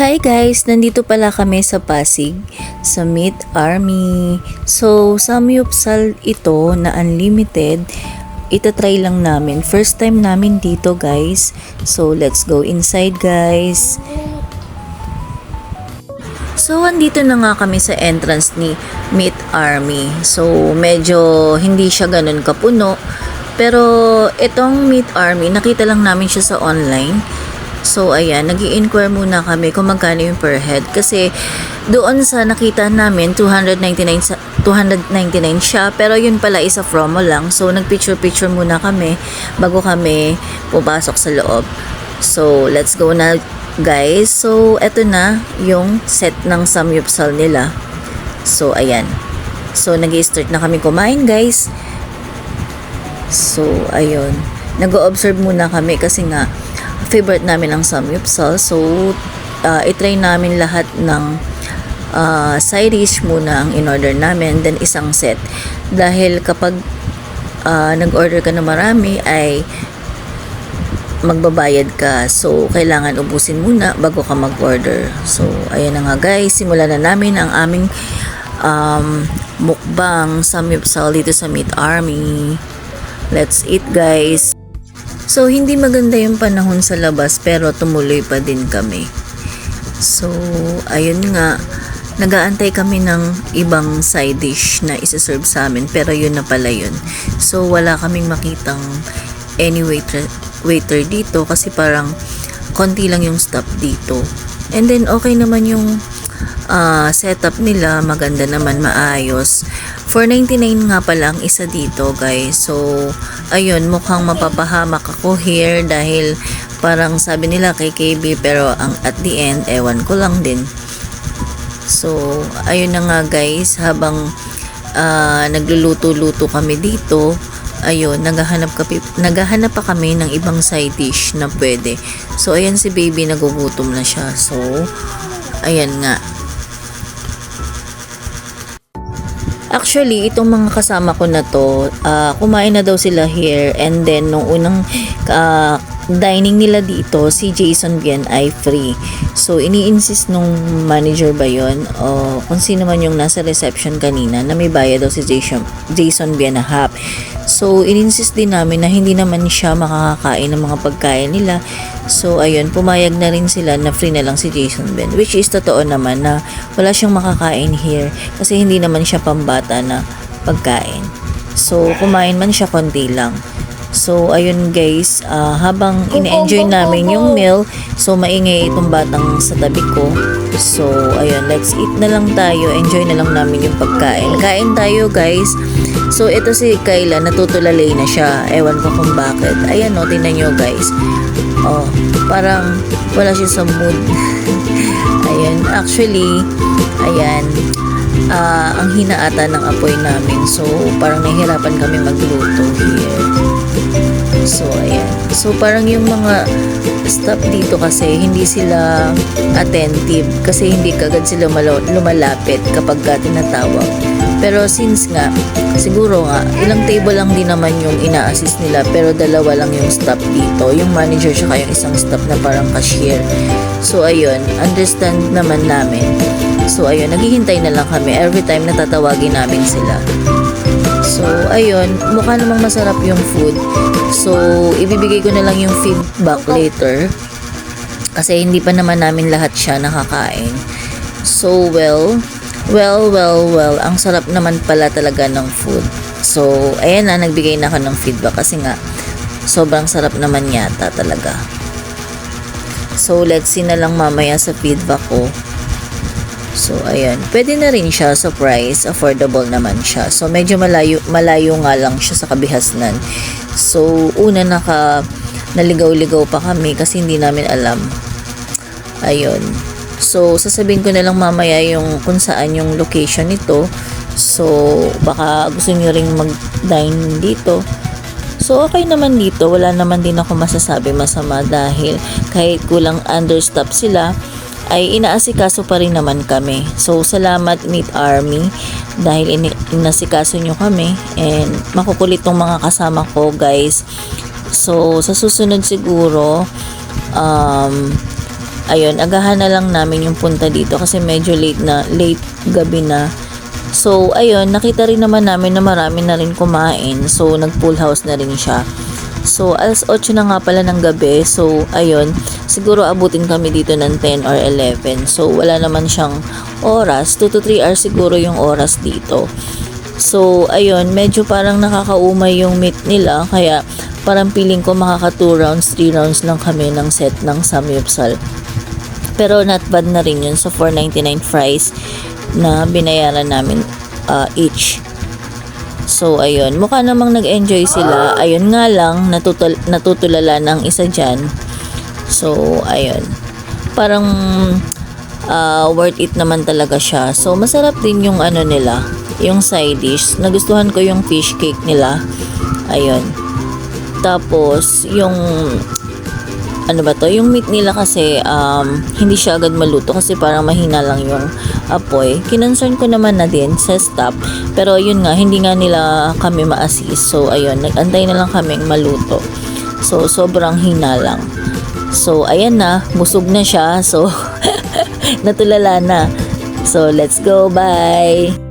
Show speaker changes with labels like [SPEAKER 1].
[SPEAKER 1] Hi guys! Nandito pala kami sa Pasig, sa Meet Army. So, samyupsal ito na unlimited. Itatry lang namin. First time namin dito guys. So, let's go inside guys. So, andito na nga kami sa entrance ni Meet Army. So, medyo hindi siya ganun kapuno. Pero, itong Meet Army, nakita lang namin siya sa online. So, ayan, nag-i-inquire muna kami kung magkano yung per head. Kasi, doon sa nakita namin, 299 siya. Pero yun pala isa promo lang. So, nag-picture-picture muna kami bago kami pumasok sa loob. So, let's go na guys. So, eto na yung set ng samyupsal nila. So, ayan. So, nag-i-start na kami kumain guys. So, ayun. Nag-o-observe muna kami kasi nga, favorite namin ang samyupsal. So, itry namin lahat ng side dish muna ang in-order namin, then isang set. Dahil kapag nag-order ka na marami ay magbabayad ka. So, kailangan ubusin muna bago ka mag-order. So, ayan na nga guys, simulan na namin ang aming mukbang samyupsal dito sa Meet Army. Let's eat guys. So, hindi maganda yung panahon sa labas pero tumuloy pa din kami. So, ayun nga, nag-aantay kami ng ibang side dish na isa-serve sa amin pero yun na pala yun. So, wala kaming makitang any waiter dito kasi parang konti lang yung staff dito. And then, okay naman yung setup nila, maganda naman, maayos. 499 nga pala ang isa dito guys. So, ayun, mukhang mapapahamak ako here dahil parang sabi nila kay KB pero ang at the end, ewan ko lang din. So, ayun na nga guys, habang nagluluto-luto kami dito, ayun, naghahanap pa kami ng ibang side dish na pwede. So, ayan si baby, nagugutom na siya. So, ayan nga. Actually, itong mga kasama ko na to, kumain na daw sila here and then nung unang dining nila dito, si Jason Bien ay free. So, ini-insist nung manager ba yun o kung sino man yung nasa reception kanina na may bayad daw si Jason Bien na half. So, in-insist din namin na hindi naman siya makakakain ng mga pagkain nila. So, ayun, pumayag na rin sila na free na lang si Jason Ben. Which is totoo naman na wala siyang makakain here kasi hindi naman siya pambata na pagkain. So, kumain man siya konti lang. So, ayun guys, habang ine-enjoy namin yung meal, so maingay itong batang sa tabi ko. So, ayun, let's eat na lang tayo. Enjoy na lang namin yung pagkain. Kain tayo guys. So, ito si Kayla, natutulalay na siya. Ewan ko kung bakit. Ayan o, tingnan nyo guys. Oh, parang wala siya sa mood. Ayan, actually, ayan, ang hinaata ng apoy namin. So, parang nahihirapan kami magluto here. So, ayan. So, parang yung mga staff dito kasi hindi sila attentive kasi hindi kagad sila lumalapit kapag tinatawag. Pero since nga, siguro nga, ilang table lang din naman yung ina-assist nila pero dalawa lang yung staff dito. Yung manager tsaka yung isang staff na parang cashier. So, ayun, understand naman namin. So, ayun, naghihintay na lang kami every time na tatawagin namin sila. So, ayun, mukha namang masarap yung food. So, ibibigay ko na lang yung feedback later. Kasi hindi pa naman namin lahat siya nakakain. So, well, ang sarap naman pala talaga ng food. So, ayan na, nagbigay na ako ng feedback kasi nga, sobrang sarap naman yata talaga. So, let's see na lang mamaya sa feedback ko. So, ayan. Pwede na rin siya sa price. Affordable naman siya. So, medyo malayo nga lang siya sa Kabihasnan. So, una naligaw-ligaw pa kami kasi hindi namin alam. Ayun. So, sasabihin ko na lang mamaya yung kung saan yung location nito. So, baka gusto nyo ring mag-dine dito. So, okay naman dito. Wala naman din ako masasabi masama dahil kahit kulang understaff sila, ay inaasikaso pa rin naman kami. So, salamat Meet Army dahil inasikaso nyo kami and makukulit tong mga kasama ko guys. So, sa susunod siguro, ayun, agahan na lang namin yung punta dito kasi medyo late gabi na. So, ayun, nakita rin naman namin na marami na rin kumain. So, nag-full house na rin siya. So, alas 8 na nga pala ng gabi. So, ayun, siguro abutin kami dito ng 10 or 11. So, wala naman siyang oras. 2 to 3 hours siguro yung oras dito. So, ayun, medyo parang nakakaumay yung meat nila. Kaya, parang feeling ko makaka 2 rounds, 3 rounds lang kami ng set ng samyupsal. Pero not bad na rin yun. So, 4.99 fries na binayaran namin each. So, ayun. Mukha namang nag-enjoy sila. Ayun nga lang, natutulala ng isa dyan. So, ayun. Parang worth it naman talaga siya. So, masarap din yung ano nila, yung side dish. Nagustuhan ko yung fish cake nila. Ayun. Tapos, yung ano ba to? Yung meat nila kasi hindi siya agad maluto kasi parang mahina lang yung apoy. Kinonsern ko naman na din sa stop. Pero yun nga, hindi nga nila kami ma-assist. So, ayun, nag-antay na lang kaming maluto. So, sobrang hina lang. So, ayan na, busog na siya. So, natulala na. So, let's go. Bye!